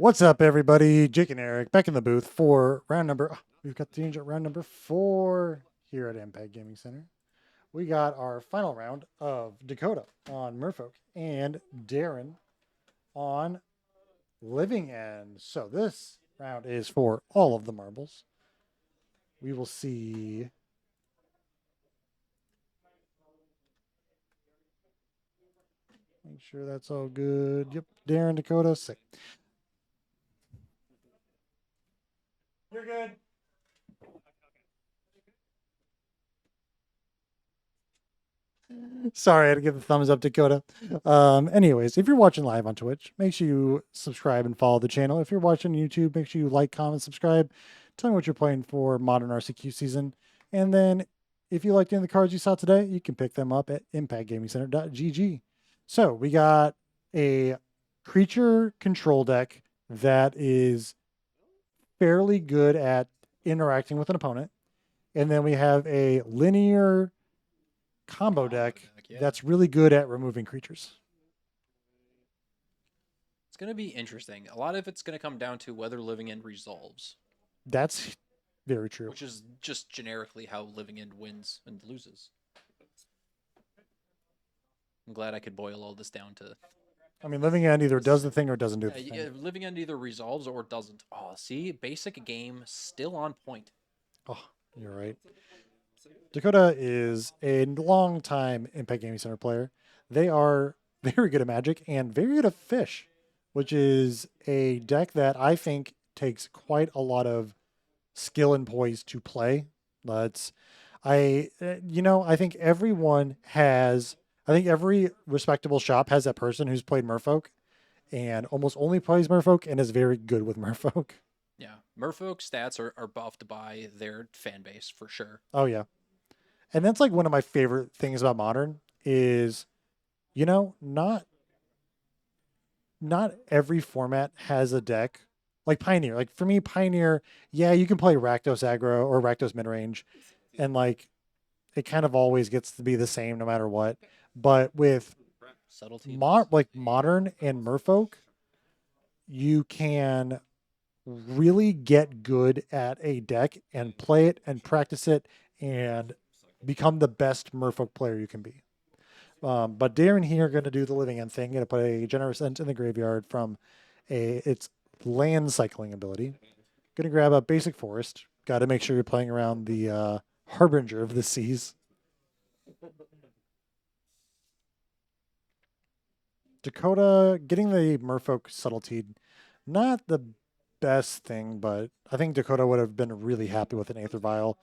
What's up, everybody? Jake and Eric back in the booth for round number. We've got the round number 4 here at Impact Gaming Center. We got our final round of Dakota on Merfolk and Darren on Living End. So this round is for all of the marbles. We will see. Make sure that's all good. Yep, Darren, Dakota, sick. You're good. Sorry, I had to give the thumbs up, Dakota. Anyways, if you're watching live on Twitch, make sure you subscribe and follow the channel. If you're watching YouTube, make sure you like, comment, subscribe. Tell me what you're playing for Modern RCQ season. And then if you liked any of the cards you saw today, you can pick them up at impactgamingcenter.gg. So we got a creature control deck that is fairly good at interacting with an opponent. And then we have a linear combo deck that's really good at removing creatures. It's going to be interesting. A lot of it's going to come down to whether Living End resolves. That's very true. Which is just generically how Living End wins and loses. I'm glad I could boil all this down to... I mean, Living End either does the thing or doesn't do the thing. Yeah, Living End either resolves or doesn't. Oh, see? Basic game still on point. Oh, you're right. Dakota is a long-time Impact Gaming Center player. They are very good at Magic and very good at Fish, which is a deck that I think takes quite a lot of skill and poise to play. I think I think every respectable shop has that person who's played Merfolk and almost only plays Merfolk and is very good with Merfolk. Yeah, Merfolk stats are buffed by their fan base for sure. Oh yeah. And that's like one of my favorite things about Modern is, not every format has a deck like Pioneer. Like for me, Pioneer, yeah, you can play Rakdos aggro or Rakdos midrange, and like it kind of always gets to be the same no matter what. But with Modern and Merfolk, you can really get good at a deck and play it and practice it and become the best Merfolk player you can be. But Darren here going to do the Living End thing. Going to put a Generous End in the graveyard from its land cycling ability. Going to grab a basic forest. Got to make sure you're playing around the Harbinger of the Seas. Dakota getting the Merfolk subtlety, not the best thing, but I think Dakota would have been really happy with an Aether Vial.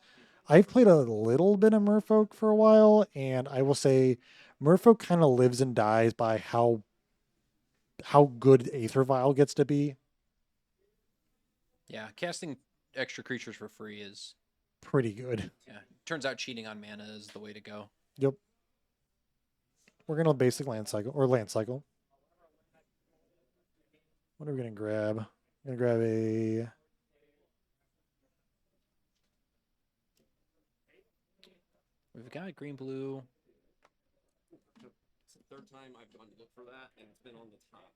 I've played a little bit of Merfolk for a while, and I will say Merfolk kind of lives and dies by how good Aether Vial gets to be. Yeah, casting extra creatures for free is pretty good. Yeah, turns out cheating on mana is the way to go. Yep. We're gonna basic land cycle or land cycle. What are we gonna grab? I'm gonna grab a. We've got green blue. It's the third time I've gone to look for that, and it's been on the top.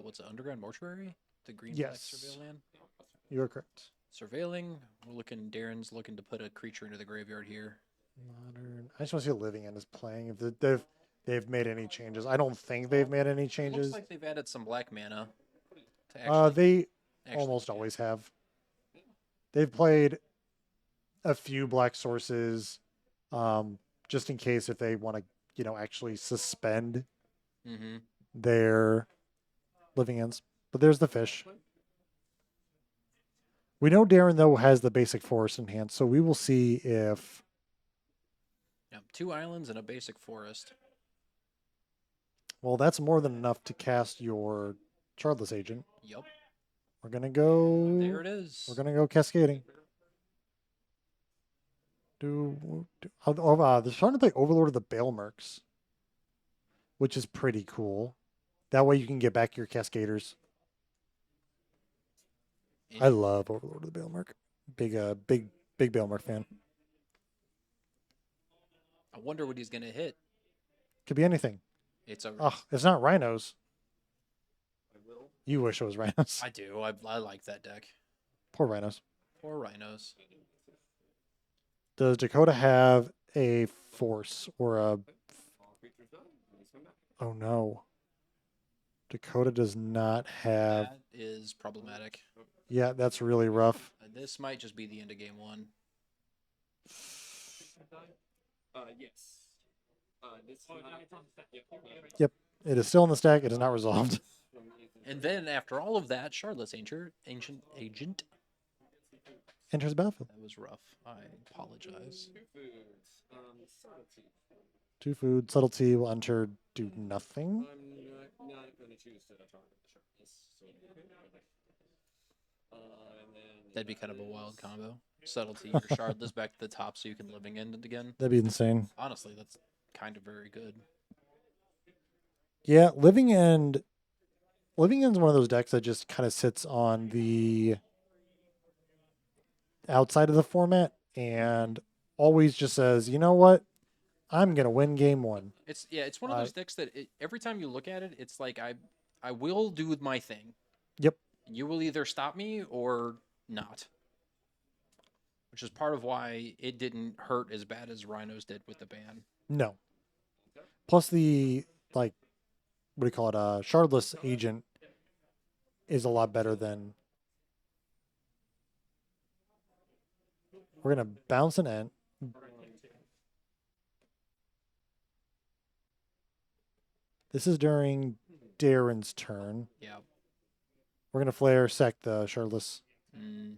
What's it? Underground Mortuary? The green Yes. black surveil land? You are correct. Surveilling. Darren's looking to put a creature into the graveyard here. Modern. I just want to see what Living End is playing. If they've made any changes. I don't think they've made any changes. Looks like they've added some black mana. They almost always have. They've played a few black sources, just in case if they want to, actually suspend their Living Ends. But there's the fish. We know Darren, though, has the basic forest in hand, so we will see if... Yeah, 2 islands and a basic forest. Well, that's more than enough to cast your Chardless Agent. Yep. We're going to go... There it is. We're going to go cascading. They're starting to play Overlord of the Balemerks, which is pretty cool. That way you can get back your Cascaders. I love Overlord of the Balemerk. Big Balemerk fan. I wonder what he's gonna hit. Could be anything. It's not rhinos. You wish it was Rhinos. I do. I like that deck. Poor Rhinos. Poor Rhinos. Does Dakota have a force or a... All creatures die. Please come back. Oh no. Dakota does not have... That is problematic. Yeah, that's really rough. This might just be the end of game 1. Yes. This Yep. It is still in the stack. It is not resolved. And then after all of that, Charlotte's ancient agent. Enters the battlefield. That was rough. I apologize. 2 foods. Subtlety. 2 food. Subtlety will enter, do nothing. I'm not going to choose to target the sharpness. So, and then That'd be kind of a wild combo. Subtlety, your Shardless back to the top so you can Living End it again. That'd be insane. Honestly, that's kind of very good. Yeah, Living End's one of those decks that just kind of sits on the outside of the format and always just says, you know what? I'm going to win game 1. It's one of those decks that every time you look at it, it's like I will do my thing. Yep. You will either stop me or not. Which is part of why it didn't hurt as bad as Rhinos did with the ban. No. Plus the, like, what do you call it? Shardless agent is a lot better than... We're going to bounce an Ent. This is during Darren's turn. Yeah. We're going to flare sec the Shardless. Mm,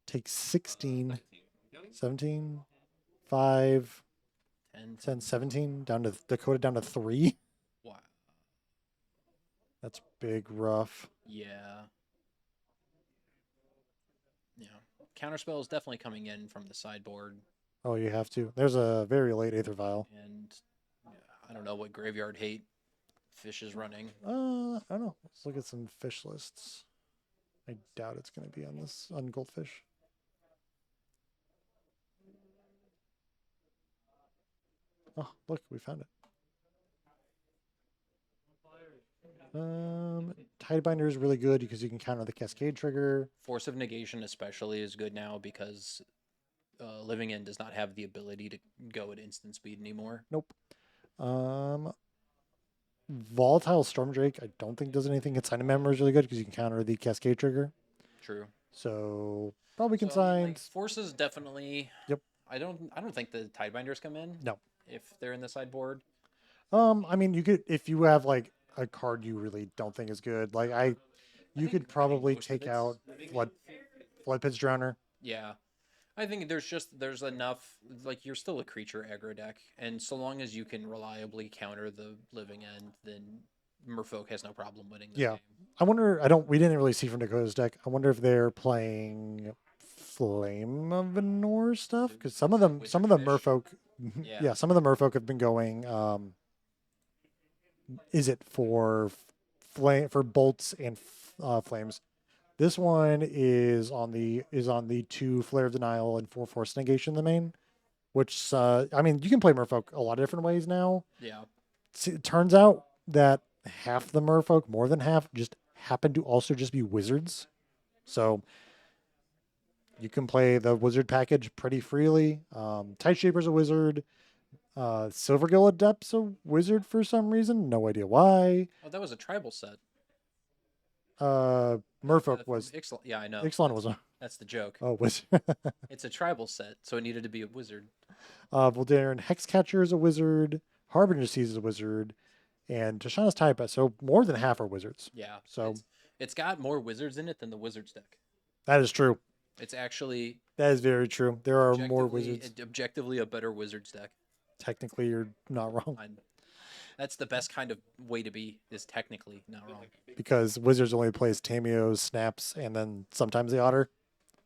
Take 16, 17, 5, 10. 10, 17, down to Dakota down to 3. Wow. That's big rough. Yeah. Yeah. Counterspell is definitely coming in from the sideboard. Oh, you have to. There's a very late Aether Vial. And I don't know what graveyard hate Fish is running. I don't know. Let's look at some fish lists. I doubt it's going to be on this, on Goldfish. Oh, look, we found it. Tidebinder is really good because you can counter the Cascade trigger. Force of Negation especially is good now because Living End does not have the ability to go at instant speed anymore. Nope. Volatile Stormdrake, I don't think does anything. Its Member is really good because you can counter the Cascade trigger. True. So probably So, I mean, like, consigns. forces definitely. Yep. I don't think the Tidebinders come in. No. If they're in the sideboard. I mean, you could, if you have like a card you really don't think is good, like you could probably most of take it's out Flood Pit's Drowner. Yeah. I think there's enough, like, you're still a creature aggro deck, and so long as you can reliably counter the Living End, then Merfolk has no problem winning this Yeah. game. I wonder. We didn't really see from Dakota's deck. I wonder if they're playing Flame of Venor stuff because some of the Wizardfish. Merfolk, Yeah. yeah, some of the Merfolk have been going. Is it for flame for bolts and flames? This one is on the 2 Flare of Denial and 4 Force Negation in the main, which I mean you can play Merfolk a lot of different ways now. Yeah. It turns out that half the Merfolk, more than half, just happen to also just be wizards. So you can play the wizard package pretty freely. Tide Shaper's a wizard. Silvergill Adept's a wizard for some reason. No idea why. Oh, that was a tribal set. Merfolk was. Yeah, I know. Ixalan was a. That's the joke. Oh, wizard. It's a tribal set, so it needed to be a wizard. Voldaren Hexcatcher is a wizard. Harbinger Seas is a wizard. And Tashana's Taipa. So more than half are wizards. Yeah. So it's got more wizards in it than the wizards deck. that is true. It's actually That is very true. There are more wizards. objectively a better wizards deck. Technically, you're not wrong That's the best kind of way to be, is technically not wrong. because wizards only plays Tamios, Snaps, and then sometimes the Otter.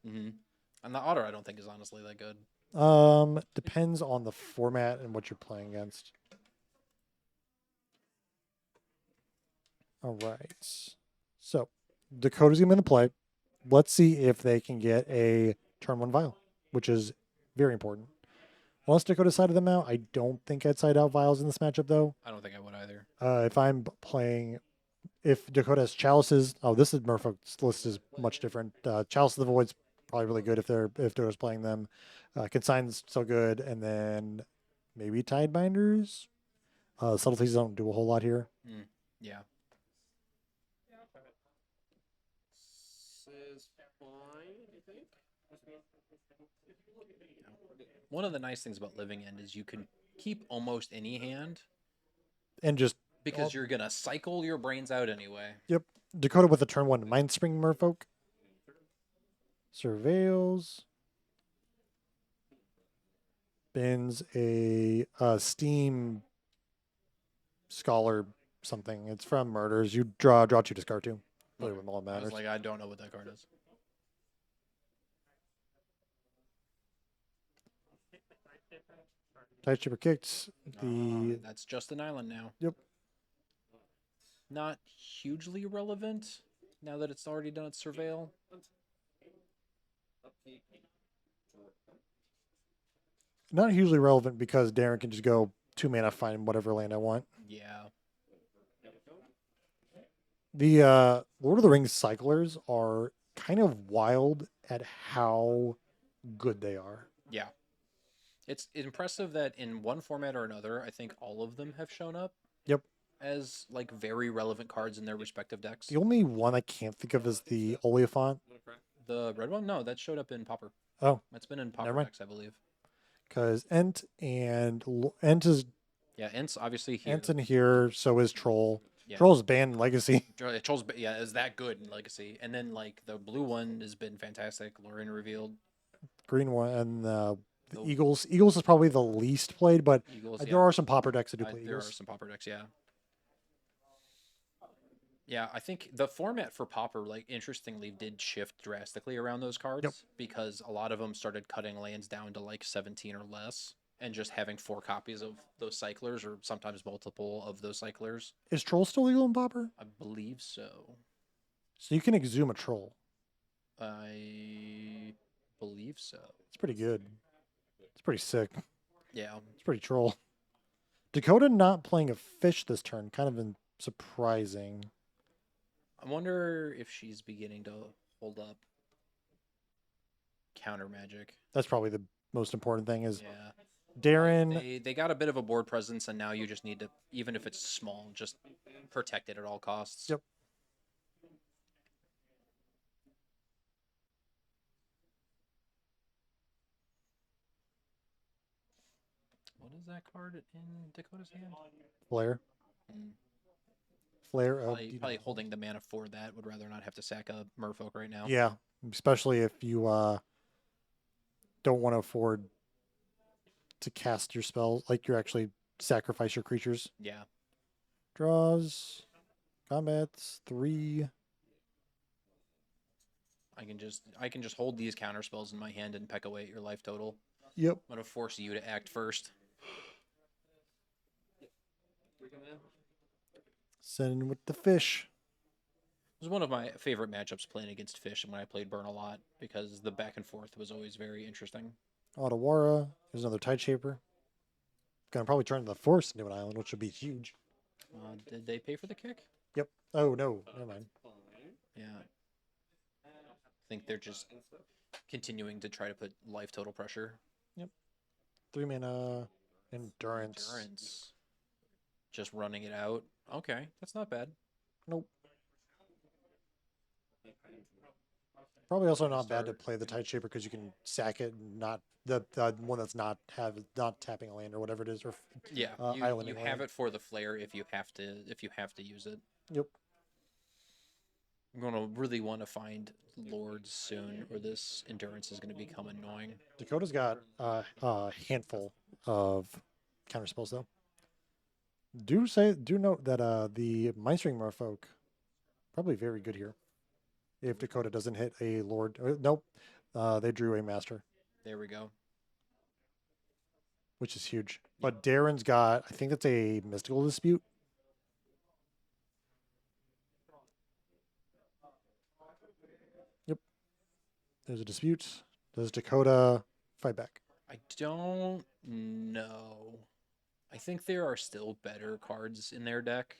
Mm-hmm. And the Otter I don't think is honestly that good. Depends on the format and what you're playing against. All right. So Dakota's gonna be in the play. Let's see if they can get a turn 1 vial, which is very important. Unless Dakota sided them out, I don't think I'd side out vials in this matchup though. I don't think I would either. If I'm playing if Dakota has chalices, oh, this is Merfolk's list is much different. Chalice of the Void's probably really good if Dakota's playing them. Consign's so good, and then maybe Tidebinders. Subtleties don't do a whole lot here. Yeah. This is fine, I think. One of the nice things about Living End is you can keep almost any hand And just because you're gonna cycle your brains out anyway. yep, Dakota with a turn 1 Mind Spring Merfolk. Surveils. Bins a Steam Scholar something. It's from Murders. You draw 2, discard 2. Really Okay. what all I matters. was like, I don't know what that card is. Tide Chipper kicked. The That's just an island now. Yep. Not hugely relevant now that it's already done its surveil. not hugely relevant because Darren can just go 2 mana, find whatever land I want. Yeah. The Lord of the Rings cyclers are kind of wild at how good they are. Yeah. It's impressive that in one format or another, I think all of them have shown up. Yep. As like very relevant cards in their respective decks. The only one I can't think of is the Oliphant. The red one? No, that showed up in Pauper. Oh, It's been in Pauper never mind. decks, I believe. Because Ent is Yeah, Ent's obviously here. Ent's in here, so is Troll. Yeah. Troll's banned in Legacy. Troll's, yeah, is that good in Legacy. And then like the blue one has been fantastic. Lorraine revealed. Green one and the The Eagles. Eagles is probably the least played, but Eagles. there are some Pauper decks that do play There are Eagles. some Pauper decks, yeah. Yeah, I think the format for Pauper, like, interestingly, did shift drastically around those cards because a lot of them started cutting lands down to like 17 or less and just having 4 copies of those cyclers or sometimes multiple of those cyclers. Is Troll still legal in Pauper? I believe so. So you can exhume a Troll. I believe so. It's pretty good. It's pretty sick. Yeah. It's pretty Troll. Dakota not playing a fish this turn, kind of been surprising. I wonder if she's beginning to hold up counter magic. That's probably the most important thing is Yeah. Darren. They got a bit of a board presence, and now you just need to, even if it's small, just protect it at all costs. Yep. What is that card in Dakota's hand? Flare. Mm. Flare. Probably holding the mana for that. Would rather not have to sack a Merfolk right now. Yeah, especially if you don't want to afford to cast your spells, like you actually sacrifice your creatures. Yeah. Draws, combats 3. I can just hold these counter spells in my hand and peck away at your life total. Yep. I'm gonna force you to act first. Send in with the fish. It was one of my favorite matchups playing against Fish when I played Burn a lot because the back and forth was always very interesting. Otawara. There's another Tide Shaper. Gonna probably turn the Force into an island, which would be huge. Did they pay for the kick? Yep. Oh no, never mind. Yeah. I think they're just continuing to try to put life total pressure. 3 mana endurance. Endurance. Just running it out. Okay, that's not bad. Nope. Probably also not bad to play the Tide Shaper because you can sack it and not the one that's not tapping a land or whatever it is, or Yeah, you islanding have land. it for the flare if you have to use it. Yep. I'm gonna really want to find lords soon, or this endurance is gonna become annoying. Dakota's got a handful of counter spells though. Do note that the Mindstring Merfolk probably very good here. If Dakota doesn't hit a Lord, nope, they drew a Master, There we go. which is huge. But Darren's got, I think that's a Mystical Dispute. Yep. There's a dispute. Does Dakota fight back? I don't know. I think there are still better cards in their deck,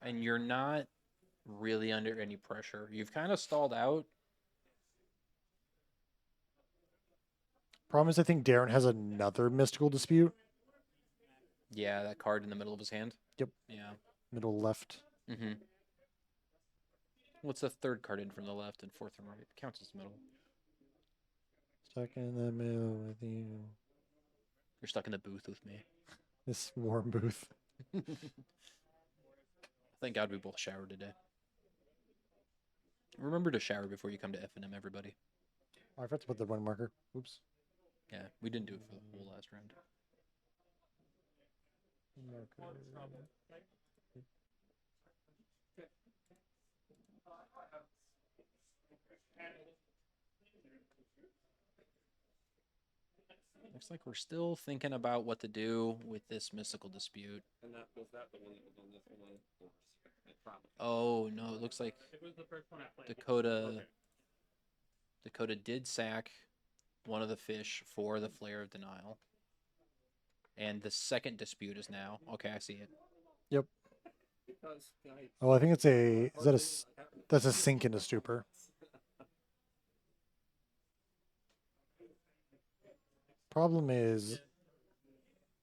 and you're not really under any pressure. You've kind of stalled out. Problem is, I think Darren has another mystical dispute. Yeah, that card in the middle of his hand. Yep. Yeah. Middle left. Mm-hmm. What's the third card in from the left and fourth from right? Counts as middle. Stuck in the middle with you. You're stuck in the booth with me. This warm booth. Thank God we both showered today. Remember to shower before you come to FNM, everybody. Oh, I forgot to put the one marker. Oops. Yeah, we didn't do it for the whole last round. Looks like we're still thinking about what to do with this mystical dispute. And that was the one that was on this one? I promise. Oh no, it looks like It was the first one I played. Dakota Dakota did sack one of the fish for the Flare of Denial. And the second dispute is now. Okay, I see it. Yep. Because I Oh, I think it's a. Is that a? That's a sink into stupor. Problem is,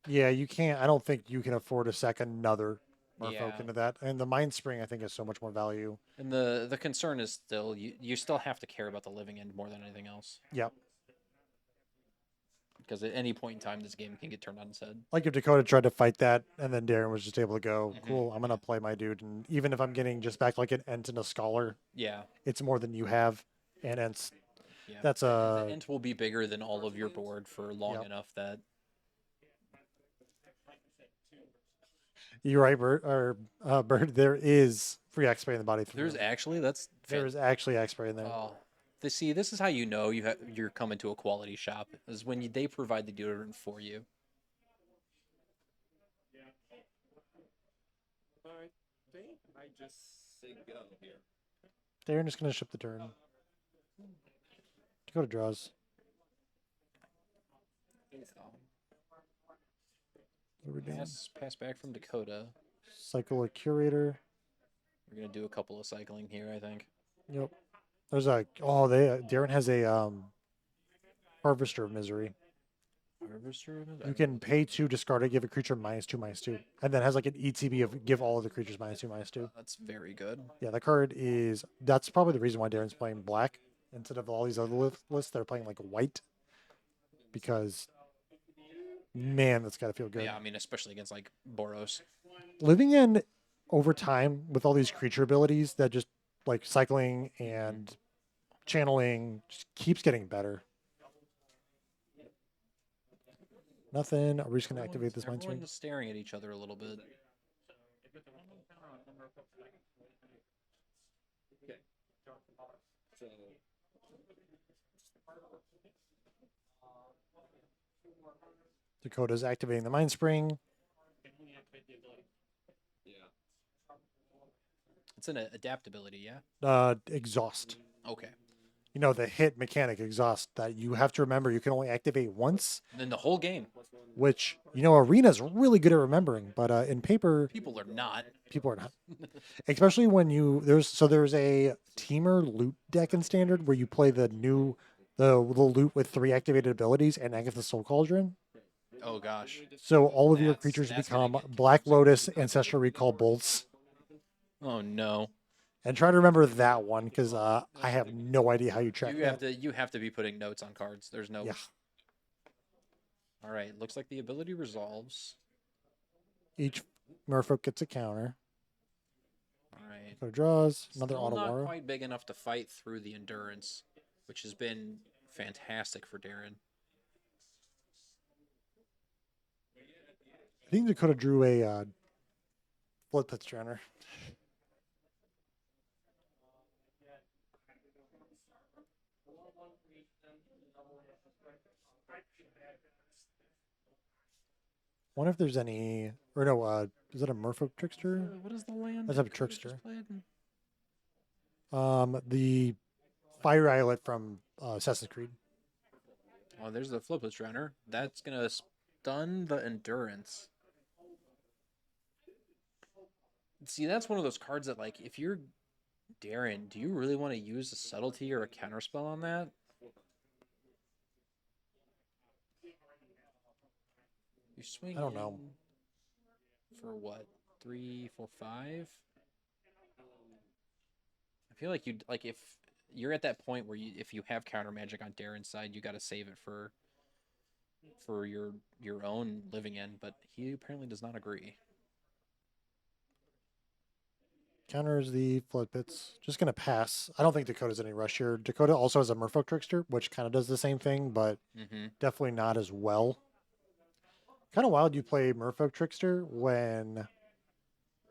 yeah, you can't. I don't think you can afford to sack another Merfolk Yeah. into that. And the Mind Spring, I think, has so much more value. And the concern is still you still have to care about the living end more than anything else. Yep. Because at any point in time this game can get turned on its head. Like if Dakota tried to fight that, and then Darren was just able to go, Mhm. cool, I'm gonna play my dude, and even if I'm getting just back like an Ent and a Scholar, Yeah. it's more than you have, and Ent's. Yeah. That's The a. ent will be bigger than all of your board for long Yep. enough that You're right, Bird. Or Bird. There is free X-ray in the body. there's actually There is actually X-ray in there. Oh, this is how you know you're coming to a quality shop is when they provide the deodorant for you. I think I just say go here. Darren is gonna ship the turn. Dakota draws. What are we doing? Pass back from Dakota. Cycle a curator. We're gonna do a couple of cycling here, I think. Yep. There's a. Oh, Darren has a Harvester of Misery. You can pay to discard it, give a creature -2/-2, and then has like an ETB of give all of the creatures -2/-2. That's very good. Yeah, the card is. That's probably the reason why Darren's playing black instead of all these other lists. They're playing like white because, man, that's got to feel good. Yeah, I mean, especially against like Boros. Living in over time with all these creature abilities that just like cycling and channeling just keeps getting better. Nothing. Are we just gonna activate this Mind Spring? Everyone's staring at each other a little bit. Okay. So Dakota's activating the Mind Spring. yeah. It's an adaptability, yeah. Exhaust. Okay. You know the hit mechanic exhaust that you have to remember. You can only activate once, And then the whole game, which Arena's really good at remembering, but in paper people are not. people are not. Especially when there's a teamer loot deck in standard where you play the loot with 3 activated abilities and Agatha Soul Cauldron. Oh gosh. So all of your That's- creatures that's gonna become get Black Lotus, Ancestral Recall bolts. Oh no. And try to remember that one because I have no idea how you track that. You have to be putting notes on cards. There's no. Yeah. All right. Looks like the ability resolves. Each Merfolk gets a counter. All right. Go draws. Another Still not Otawara. quite big enough to fight through the endurance, which has been fantastic for Darren. I think Dakota drew a Blood Pit Strandner. Wonder if there's any, or no, is that a Merfolk Trickster? What is the land? That's a that Chris just trickster. played? The Fire Islet from Assassin's Creed. Oh, there's the Flipless Runner. That's gonna stun the endurance. See, that's one of those cards that, like, if you're Darren, do you really want to use a subtlety or a counterspell on that? You swing I don't know. in for what? 3, 4, 5? I feel like you'd like if you're at that point where if you have counter magic on Darren's side, you got to save it for your own living end, but he apparently does not agree. Counters the flood pits. Just gonna pass. I don't think Dakota's any rush here. Dakota also has a Merfolk Trickster, which kind of does the same thing, but Mm-hmm. definitely not as well. Kind of wild you play Merfolk Trickster when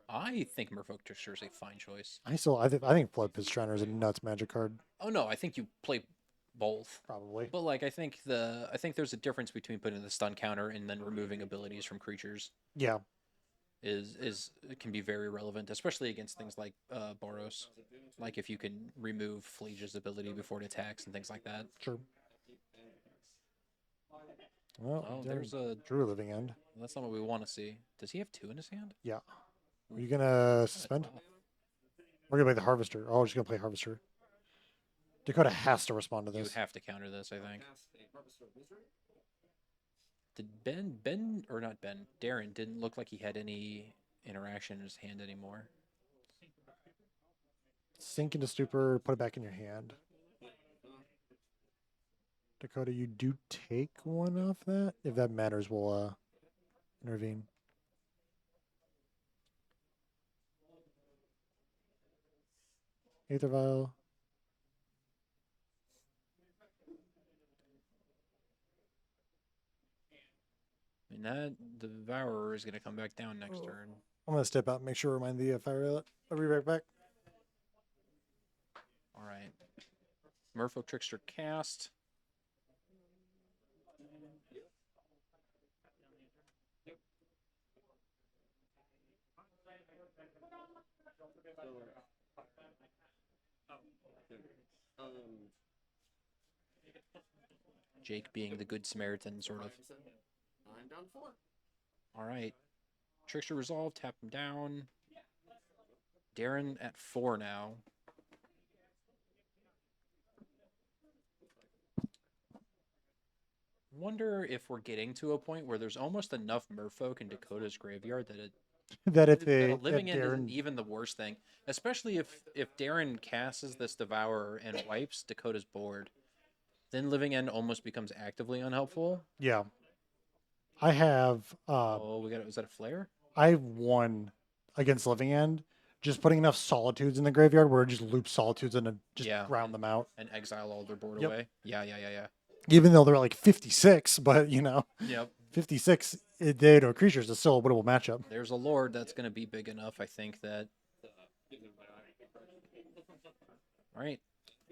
I think Merfolk Trickster is a fine choice. I think Flood Pit Shriner is a nuts magic card. Oh no, I think you play both. Probably. But like I think there's a difference between putting the stun counter and then removing abilities from creatures Yeah. is it can be very relevant, especially against things like Boros. Like if you can remove Fleege's ability before it attacks and things like that. Sure. Well, Oh, Darren there's a drew a living end. that's not what we want to see. Does he have 2 in his hand? Yeah. Are you gonna Kinda suspend? tough. We're gonna play the Harvester. Oh, we're just gonna play Harvester. Dakota has to respond to You this. have to counter this, I think. Cast a Harvester of Misery. Did Ben or not Ben? Darren didn't look like he had any interaction in his hand anymore. Sink into stupor, put it back in your hand. Dakota, you do take one off that. If that matters, we'll intervene. Aether Vial. I mean that the Devourer is gonna come back down next Oh. turn. I'm gonna step out and make sure to remind the fire outlet. I'll be right back. All right. Merfolk Trickster cast. Um, Jake being the good Samaritan, sort of. I'm down 4. All right. Trickster resolved. Tap him down. Darren at 4 now. Wonder if we're getting to a point where there's almost enough Merfolk in Dakota's graveyard that That if that they a living if end isn't Darren, even the worst thing, especially if Darren casts this Devourer and wipes Dakota's board, then living end almost becomes actively unhelpful. yeah, I have Oh, was that a flare? I've won against Living End just putting enough solitudes in the graveyard where it just loops solitudes and just Yeah, round them out. and exile all their board Yep. away. Yeah. Even though they're like 56, but Yep. 56 they to creatures is still a winnable matchup. There's a lord that's going to be big enough, I think that. All right.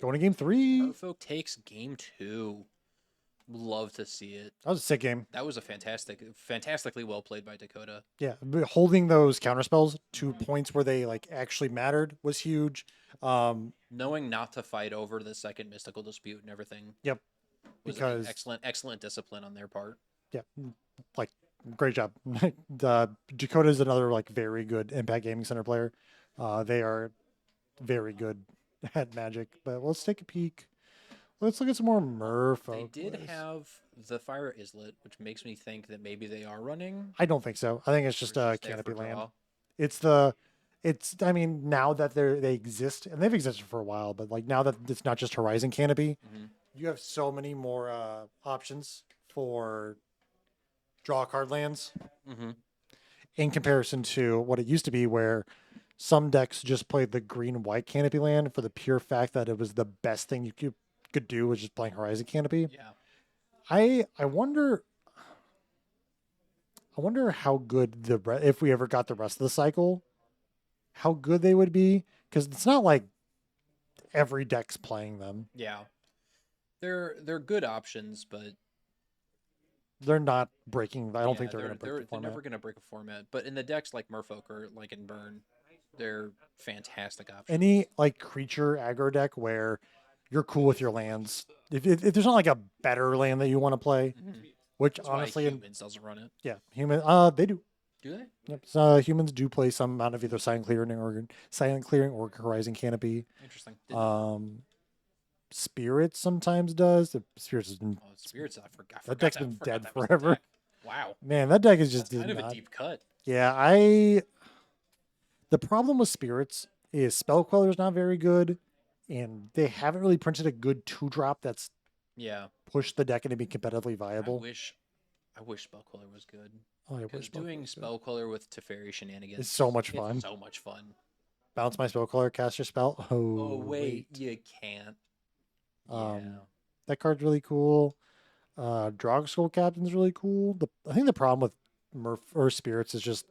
Going to game 3. Merfolk takes game 2. Love to see it. That was a sick game. That was a fantastically well played by Dakota. Yeah, but holding those counter spells to points where they like actually mattered was huge. Knowing not to fight over the second mystical dispute and everything. Yep. Was Because excellent discipline on their part. yeah, like great job. Dakota is another like very good Impact Gaming Center player. They are very good at Magic. But let's take a peek. Let's look at some more Merfolk. They did lists. have the Fire Islet, which makes me think that maybe they are running. I don't think so. I think it's just a Just there canopy for land. draw. I mean, now that they exist and they've existed for a while, but like now that it's not just Horizon Canopy, Mhm. you have so many more options for draw card lands Mhm. in comparison to what it used to be, where some decks just played the green white canopy land for the pure fact that it was the best thing you could do was just playing Horizon Canopy. Yeah. I wonder how good if we ever got the rest of the cycle, how good they would be, because it's not like every deck's playing them. Yeah. They're good options, but They're not breaking. I don't think yeah, they're going to break the they're format. never gonna break a format. But in the decks like Merfolk or like in Burn, they're fantastic options. Any like creature aggro deck where you're cool with your lands. If there's not like a better land that you want to play, Mhm. which That's why honestly, humans doesn't run it. yeah, human. They do. Do they? Yep. So humans do play some amount of either silent clearing or horizon canopy. Interesting. Didn't know. Spirits sometimes does. The spirits has been Oh, spirits! I forgot. that Forgot deck's that. been Forgot dead that was the forever. deck. Wow, Man, that deck is just that's kind did of a not. deep cut. Yeah, the problem with spirits is spell queller is not very good, and they haven't really printed a good 2-drop that's Yeah, pushed the deck into being competitively I viable. wish, I wish spell color was good. Oh, I Because wish spell doing queller was good. spell color with Teferi shenanigans, It's so much it's fun. so much fun. Bounce my spell queller, cast your spell. Oh Oh wait, you can't. Yeah. That card's really cool. Drog Skull Captain's really cool. I think the problem with Murph or Spirits is just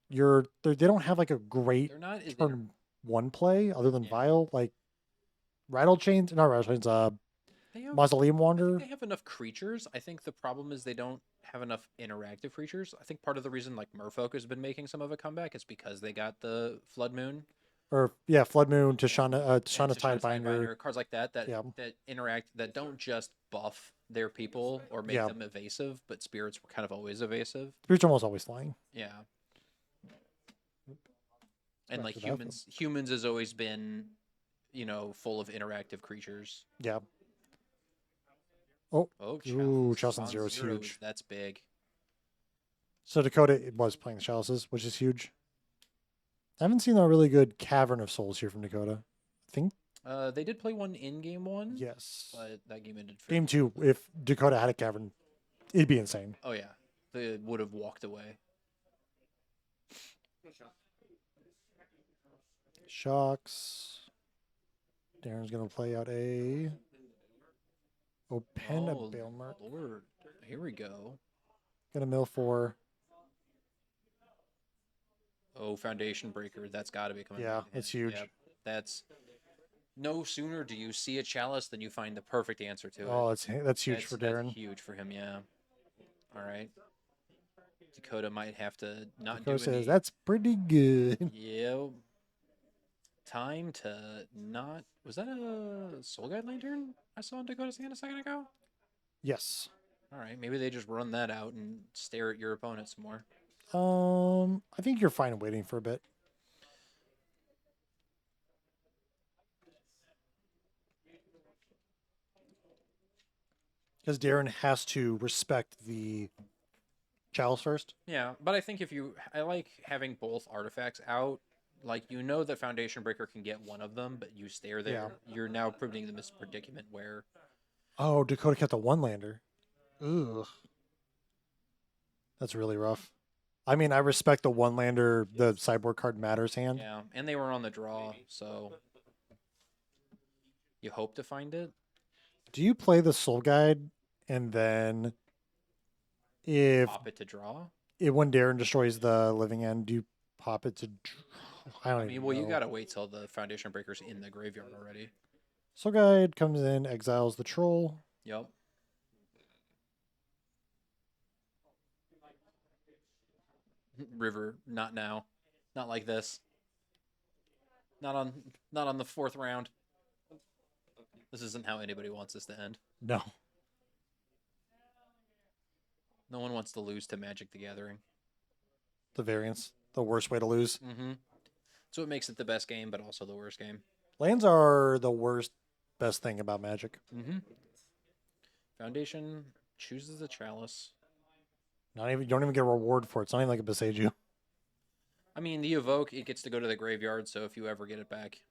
they don't have like a great They're not as turn one play other than Yeah. Vile. Like Rattle Chains, not Rattle Chains, they have, Mausoleum I think Wanderer. they have enough creatures. I think the problem is they don't have enough interactive creatures. I think part of the reason like Merfolk has been making some of a comeback is because they got the Flood Moon Or yeah, Flood Moon, and Tashana Tishana's Tidebinder. cards like that Yeah, that interact that don't just buff their people or make yeah. them evasive, but spirits were kind of always evasive. Spirits almost always flying. Yeah. And Back like to the alpha. humans has always been, full of interactive creatures. Yeah. Oh, Oh, ooh, Chalice Chalice on on zero is zeros, huge. that's big. So Dakota it was playing the Chalices, which is huge. I haven't seen a really good Cavern of Souls here from Dakota. I think They did play one in game one, yes. but that game ended. Game 2, if Dakota had a Cavern, it'd be insane. Oh yeah, they would have walked away. Shocks. Darren's gonna play out a Pen Oh a Bailmark. Lord, here we go. Gonna mill 4. Oh, Foundation Breaker, that's got to be coming. Yeah, back in that's handy. huge. Yep, that's no sooner do you see a chalice than you find the perfect answer to it. Oh, that's huge for That's Darren. huge for him. Yeah. All right. Dakota might have to not Dakota do says any. that's pretty good. Yeah. Time to not. Was that a Soul Guide Lantern I saw in Dakota's hand a second ago? Yes. All right. Maybe they just run that out and stare at your opponent some more. I think you're fine waiting for a bit. Because Darren has to respect the Chalice first. Yeah, but I think I like having both artifacts out. Like that Foundation Breaker can get one of them, but you stare there. You're now putting them in this predicament where. Oh, Dakota kept a 1-lander. Ugh. That's really rough. I mean, I respect the 1-lander, the sideboard card matters hand. Yeah, and they were on the draw, so you hope to find it. Do you play the Soul Guide and then if Pop it to draw. when Darren destroys the living end, do you pop it to? I don't I even mean, well, know. you gotta wait till the Foundation Breaker's in the graveyard already. Soul Guide comes in, exiles the troll. Yep. River, not now, not like this. Not on the fourth round. This isn't how anybody wants this to end. No. No one wants to lose to Magic the Gathering. The variance, the worst way to lose. Mm-hmm. So it makes it the best game, but also the worst game. Lands are the best thing about Magic. Mm-hmm. Foundation chooses the Chalice. You don't even get a reward for it. It's not even like a Beseiju. I mean, the Evoke, it gets to go to the graveyard, so if you ever get it back,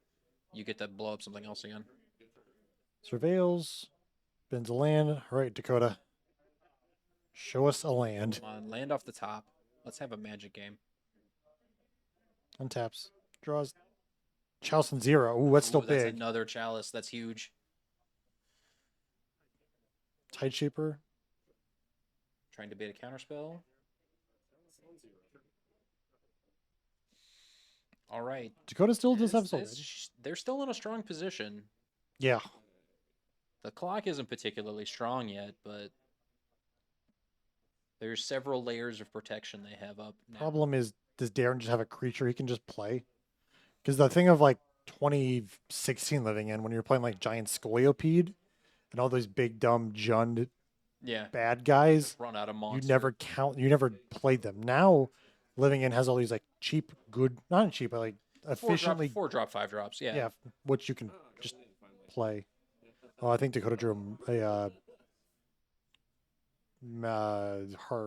you get to blow up something else again. Surveils, bends a land. All right, Dakota. Show us a land. Come on, land off the top. Let's have a Magic game. Untaps. Draws. Chalice and 0. Ooh, that's still That's big. another Chalice. That's huge. Tide Shaper. Trying to bait a counterspell. All right. Dakota still does have Soul Guide. They're still in a strong position. Yeah. The clock isn't particularly strong yet, but there's several layers of protection they have up now. Problem is, does Darren just have a creature he can just play? Because the thing of like 2016 living in, when you're playing like Giant Scolipede and all those big dumb Jund Yeah. bad guys, Run out of you monsters. never played them. Now Living In has all these like cheap, good, not cheap, but like efficiently, 4 drop, 5 drops. Yeah. yeah, which you can just play. Oh, I think Dakota drew her.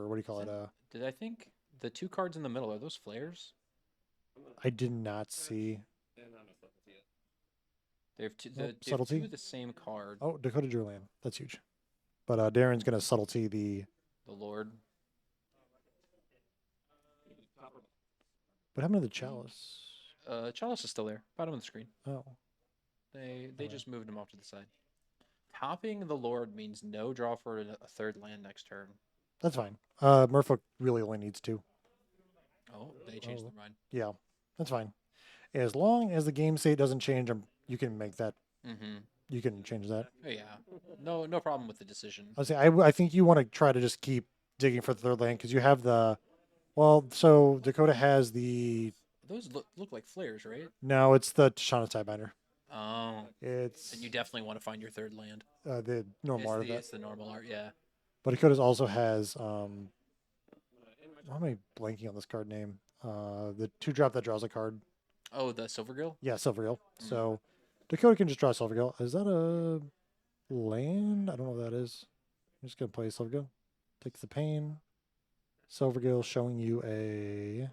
What do you call it? Did I think the 2 cards in the middle are those flares? I did not see. They have two. Oh, They have 2 subtlety. of the same card. Oh, Dakota drew land. That's huge. But Darren's gonna subtlety the. The Lord. What happened to the chalice? Chalice is still there, bottom of the screen. Oh, They Alright. just moved him off to the side. Topping the Lord means no draw for a third land next turn. that's fine. Merfolk really only needs 2. Oh, they changed Oh. their mind. Yeah, that's fine. As long as the game state doesn't change, you can make that. Mm-hmm. You can change that. Oh, yeah. No problem with the decision. I say I think you want to try to just keep digging for the third land because you have the. Well, so Dakota has the. Those look like flares, right? No, it's the Tashana Tidebinder. Oh. It's And you definitely want to find your third land. the normal art of that. It's the normal art, yeah. But Dakota's also has. Why am I blanking on this card name? The 2-drop that draws a card. Oh, the Silvergill? Yeah, Silvergill. Mm. So Dakota can just draw Silvergill. Is that a land? I don't know what that is. I'm just gonna play Silvergill. Takes the pain. Silvergill showing you a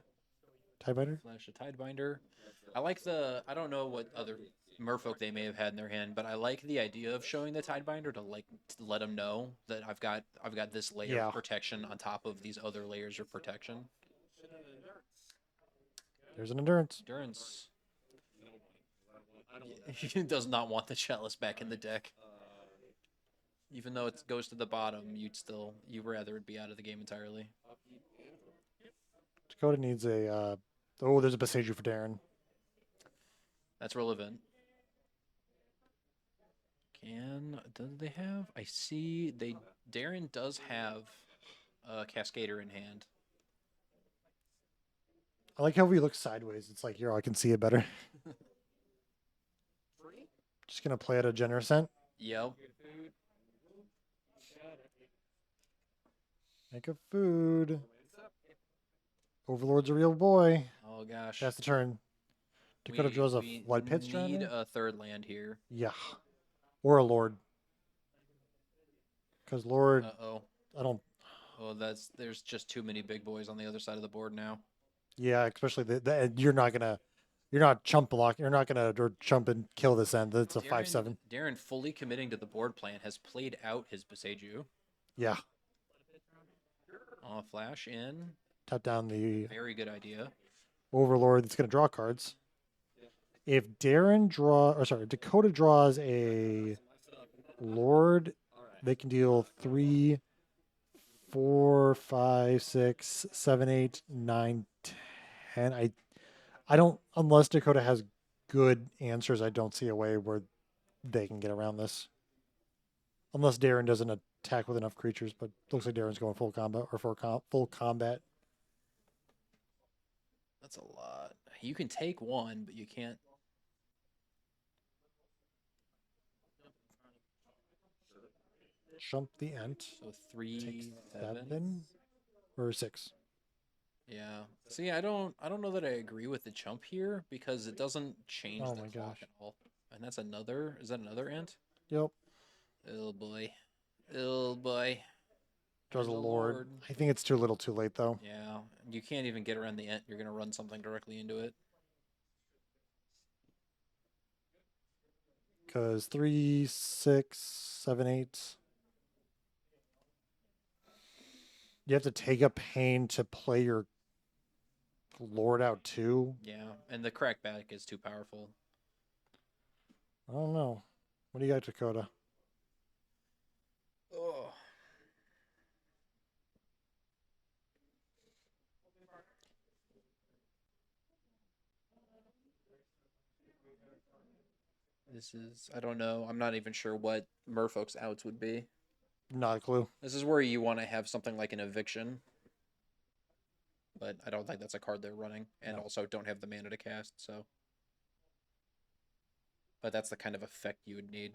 Tidebinder. Flash a Tidebinder. I like I don't know what other Merfolk they may have had in their hand, but I like the idea of showing the Tidebinder to let them know that I've got this layer Yeah. of protection on top of these other layers of protection. There's an endurance. Endurance. He does not want the Chalice back in the deck. Even though it goes to the bottom, you'd rather it be out of the game entirely. Dakota needs a. Oh, there's a Besiju for Darren. That's relevant. Do they have? I see Darren does have a Cascader in hand. I like how he looks sideways. It's like, here, I can see it better. Just gonna play at a generous cent. Yep. Make a food. Overlord's a real boy. Oh gosh. That's the turn. Dakota draws a we Flood Pit need Strider. a third land here. Yeah. Or a Lord. Because Lord, Uh-oh. I don't. Oh, there's just too many big boys on the other side of the board now. Yeah, especially you're not chump block. You're not gonna chump and kill this end. That's a 5/7. Darren fully committing to the board plan has played out his Besiju. Yeah. Flash in. Tap down the Very good idea. Overlord that's gonna draw cards. If Dakota draws a Lord, they can deal 3, 4, 5, 6, 7, 8, 9, 10. I don't, unless Dakota has good answers, I don't see a way where they can get around this. Unless Darren doesn't attack with enough creatures, but looks like Darren's going full combat or full combat. That's a lot. You can take one, but you can't. Jump the Ent. So 3, Takes 7. 7 or 6. Yeah. See, I don't know that I agree with the jump here because it doesn't change Oh the my clock gosh. at all. And that's another. Is that another ant? Yep. Oh boy. Oh boy. Draws a There's Lord. I think it's too little too late though. Yeah. You can't even get around the ant. You're gonna run something directly into it. Because 3, 6, 7, 8. You have to take a pain to play your Lord out too. Yeah. And the crackback is too powerful. I don't know. What do you got, Dakota? Oh. I don't know. I'm not even sure what Merfolk's outs would be. Not a clue. This is where you want to have something like an eviction. But I don't think that's a card they're running. And No. also don't have the mana to cast, so. But that's the kind of effect you would need.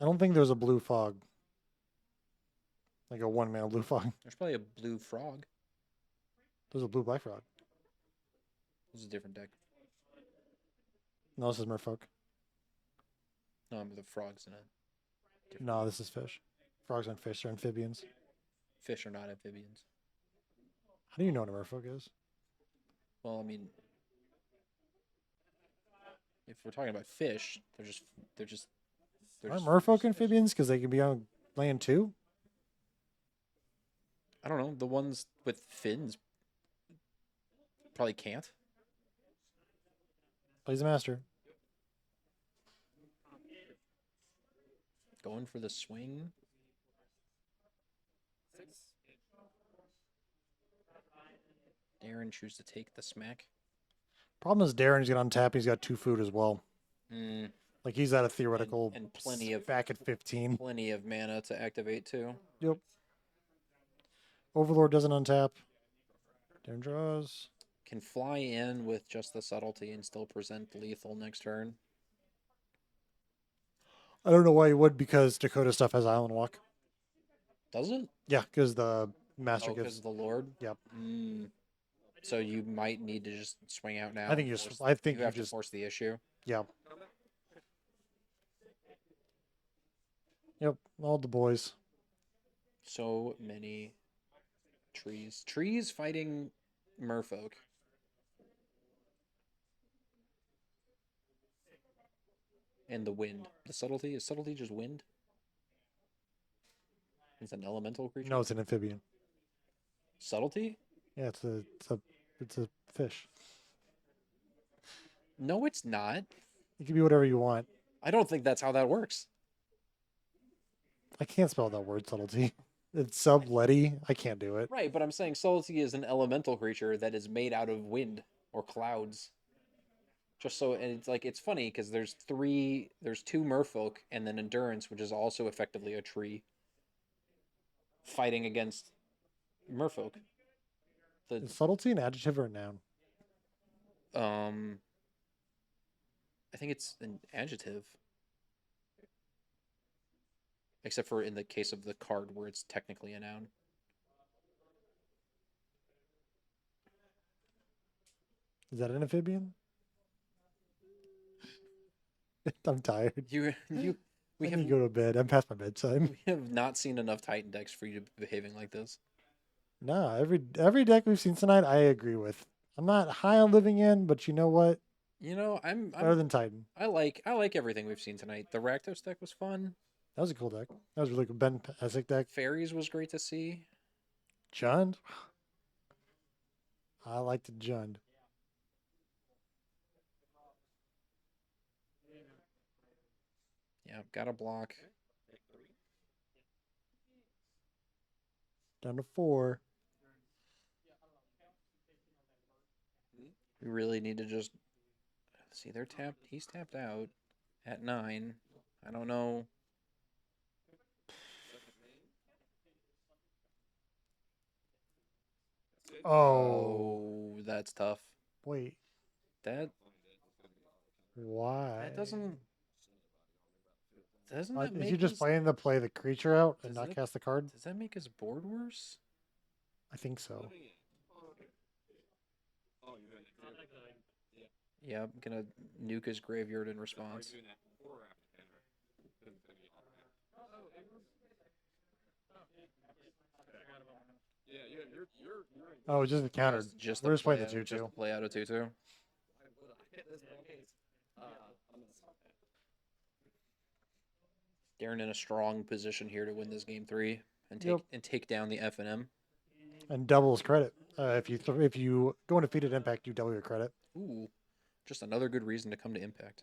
I don't think there's a blue fog. Like a 1-mana blue fog. There's probably a blue frog. There's a blue black frog. This is a different deck. No, this is Merfolk. No, the frogs in it. Different No, this is fish. Frogs and fish are amphibians. fish are not amphibians. How do you know what a Merfolk is? Well, I mean, if we're talking about fish, they're Aren't just Merfolk amphibians because they can be on land too? I don't know. The ones with fins probably can't. Plays the master. Going for the swing. Darren choose to take the smack. Problem is Darren's got on tap. He's got 2 food as well. Mm, Like he's at a theoretical and plenty of back at 15. plenty of mana to activate too. Yep. Overlord doesn't untap. Darren draws. Can fly in with just the subtlety and still present lethal next turn. I don't know why he would because Dakota stuff has Island Walk. Does it? Yeah, because the master Oh, because gives. of the Lord. Yep. So you might need to just swing out now. I think and you force- just. I think you you have just. to force the issue. Yeah. Yep. All the boys. So many trees. Trees fighting merfolk. And the wind. The subtlety? Is subtlety just wind? It's an elemental creature? No, it's an amphibian. Subtlety? Yeah, it's a fish. No, it's not. It can be whatever you want. I don't think that's how that works. I can't spell that word subtlety. It's subletty. I can't do it. Right, but I'm saying subtlety is an elemental creature that is made out of wind or clouds. Just so, and it's like, it's funny because there's 2 merfolk and then endurance, which is also effectively a tree, fighting against merfolk. Is subtlety an adjective or a noun? I think it's an adjective. Except for in the case of the card where it's technically a noun. Is that an amphibian? I'm tired. We We have need to go to bed. I'm past my bedtime. we have not seen enough Titan decks for you to be behaving like this. No, every deck we've seen tonight, I agree with. I'm not high on living in, but you know what? You know, Better than Titan. I like everything we've seen tonight. The Rakdos deck was fun. That was a cool deck. That was a really good Ben Pesek deck. Fairies was great to see. Jund. I liked Jund. Yeah, got a block. Down to 4. We really need to just see. They're tapped. He's tapped out at 9. I don't know. Oh, That's tough. wait. That Why? doesn't Is that make he just his- planning to play the creature out and Does not it- cast the card? Does that make his board worse? I think so. Yeah, I'm gonna nuke his graveyard in response. Oh, just the counter. Just We're just playing the play out- 2-2. just play out a 2-2. Darren in a strong position here to win this game 3 and take down the FNM. And doubles credit. If you go undefeated impact, you double your credit. Ooh, just another good reason to come to Impact.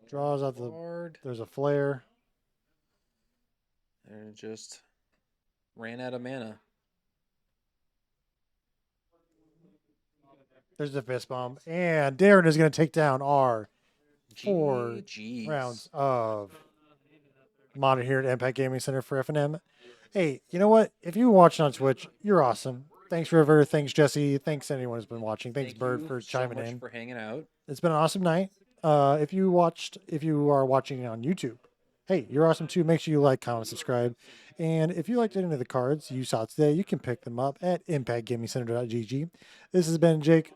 Draws out the. Card. There's a flare. And just ran out of mana. There's the fist bomb, and Darren is going to take down our 4 GGs. rounds of Modern here at Impact Gaming Center for FNM. Hey, you know what? If you're watching on Twitch, you're awesome. Thanks, River. Thanks, Jesse. Thanks, anyone who's been watching. Thanks, Thank Bird, you for so chiming much in. for hanging out. It's been an awesome night. If you are watching on YouTube, Hey, you're awesome too. Make sure you like, comment, subscribe. And if you liked any of the cards you saw today, you can pick them up at impactgamingcenter.gg. This has been Jake.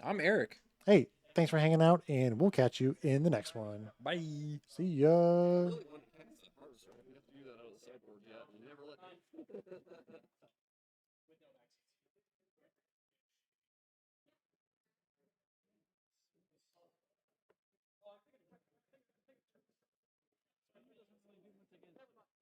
I'm Eric. Hey, thanks for hanging out, and we'll catch you in the next one. Bye. See ya. Really want to pass the parts, right? We have to do that out of the sideboard yet. You never let me.